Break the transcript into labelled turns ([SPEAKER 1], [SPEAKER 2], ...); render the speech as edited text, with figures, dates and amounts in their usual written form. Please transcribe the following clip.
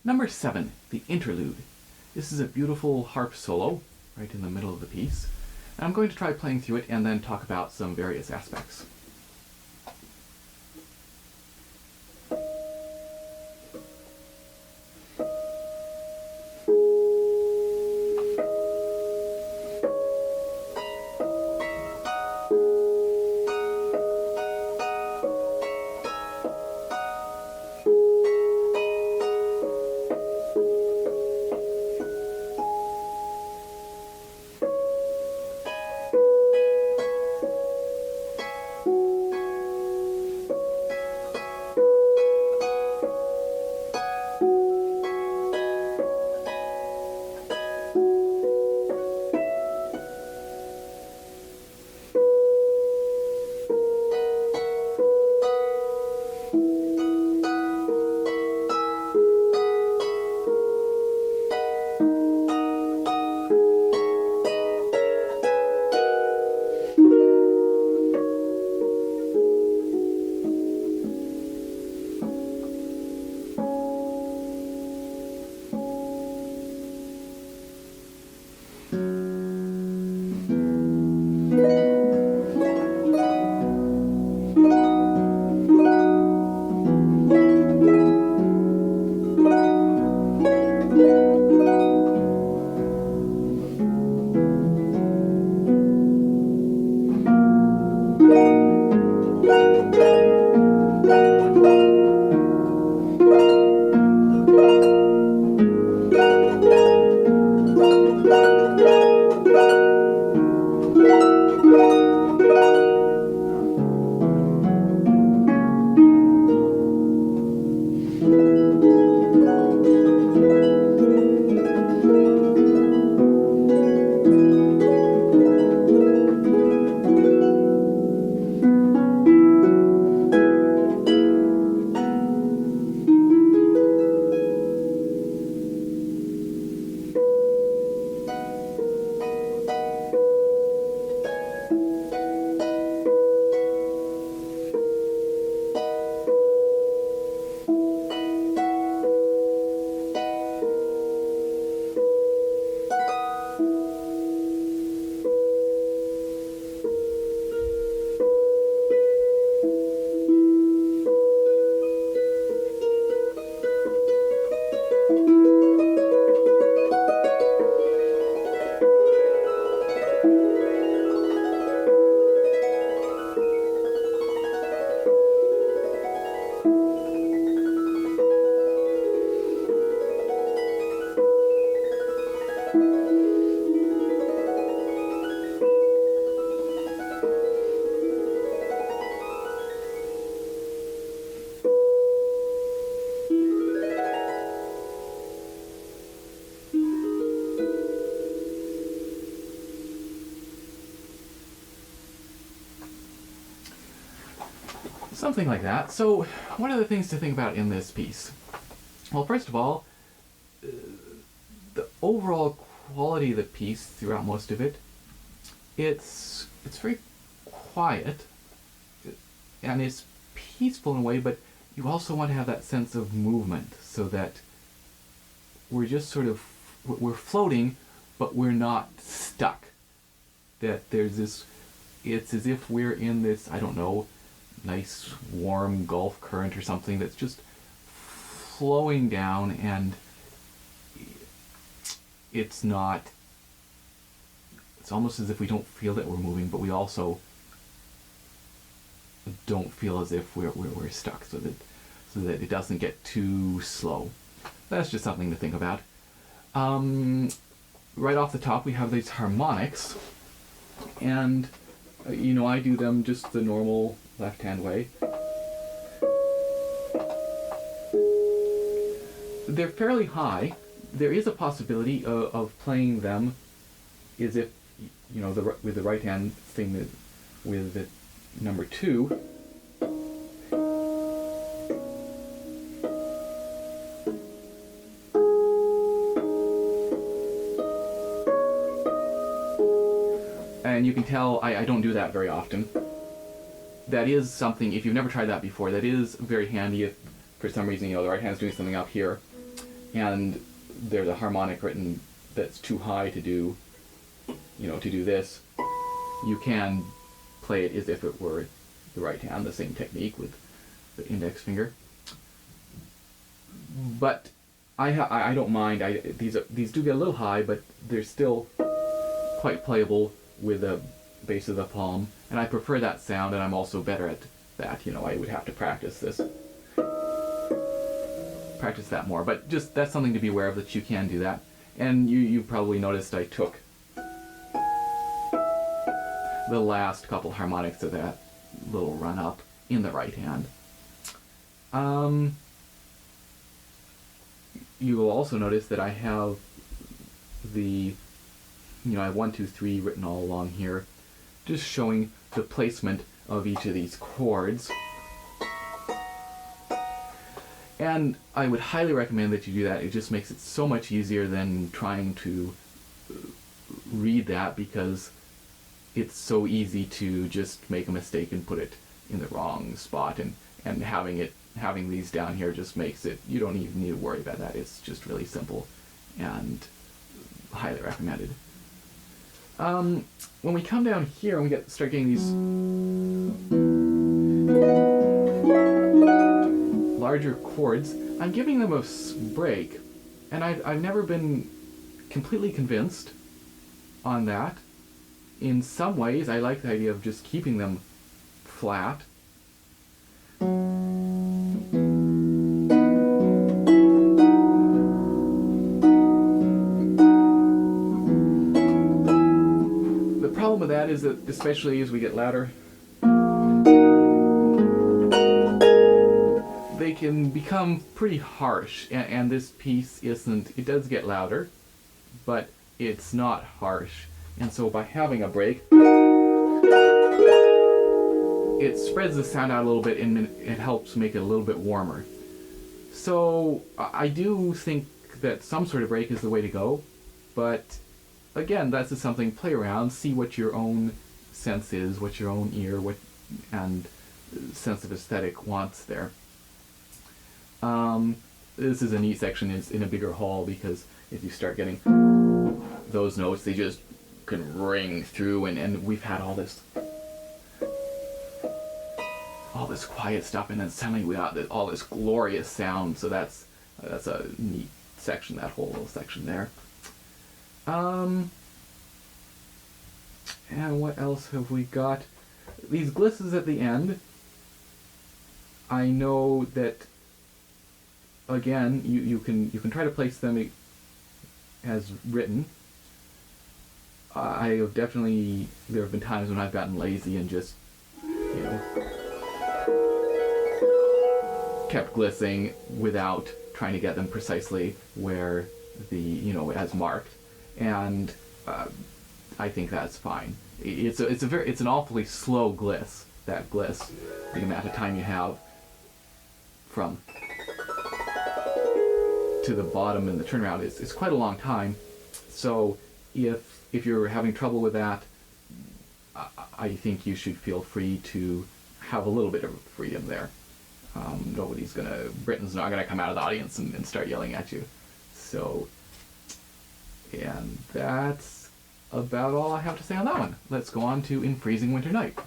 [SPEAKER 1] Number 7, the Interlude. This is a beautiful harp solo right in the middle of the piece. And I'm going to try playing through it and then talk about some various aspects. Something like that. So, what are the things to think about in this piece? Well, first of all, the overall quality of the piece throughout most of it, it's very quiet, and it's peaceful in a way, but you also want to have that sense of movement, so that we're just sort of, we're floating, but we're not stuck. That there's this, it's as if we're in this, I don't know, nice warm Gulf current or something that's just flowing down, and it's not, it's almost as if we don't feel that we're moving, but we also don't feel as if we're stuck, so that it doesn't get too slow. That's just something to think about. Right off the top we have these harmonics, and I do them just the normal left-hand way. They're fairly high. There is a possibility of playing them as if, with the right-hand thing with the number 2. And you can tell I don't do that very often. That is something, if you've never tried that before, that is very handy if for some reason the right hand's doing something up here. and there's a harmonic written that's too high to do, to do this, you can play it as if it were the right hand, the same technique with the index finger. But I don't mind. These do get a little high, but they're still quite playable with the base of the palm, and I prefer that sound, and I'm also better at that. I would have to practice that more, but just that's something to be aware of, that you can do that. And you probably noticed I took the last couple harmonics of that little run up in the right hand. You will also notice that I have I have 1, 2, 3 written all along here, just showing the placement of each of these chords. And I would highly recommend that you do that. It just makes it so much easier than trying to read that, because it's so easy to just make a mistake and put it in the wrong spot, and having these down here just makes it, you don't even need to worry about that. It's just really simple and highly recommended. When we come down here and we start getting these larger chords, I'm giving them a break, and I've never been completely convinced on that. In some ways, I like the idea of just keeping them flat. The problem with that is that, especially as we get louder, they can become pretty harsh, and this piece isn't. It does get louder, but it's not harsh. And so by having a break, it spreads the sound out a little bit, and it helps make it a little bit warmer. So I do think that some sort of break is the way to go, but again, that's just something, play around, see what your own sense is, what your own ear and sense of aesthetic wants there. This is a neat section, is in a bigger hall, because if you start getting those notes, they just can ring through, and we've had all this quiet stuff, and then suddenly we got all this glorious sound. So that's a neat section, that whole little section there. And what else have we got? These glisses at the end. I know that, again, you can try to place them as written. There have been times when I've gotten lazy and just, kept glissing without trying to get them precisely where as marked, and I think that's fine. It's an awfully slow gliss. That gliss, the amount of time you have from to the bottom and the turnaround is quite a long time. So if you're having trouble with that, I think you should feel free to have a little bit of freedom there. Britain's not gonna come out of the audience and start yelling at you. So, and that's about all I have to say on that one. Let's go on to In Freezing Winter Night.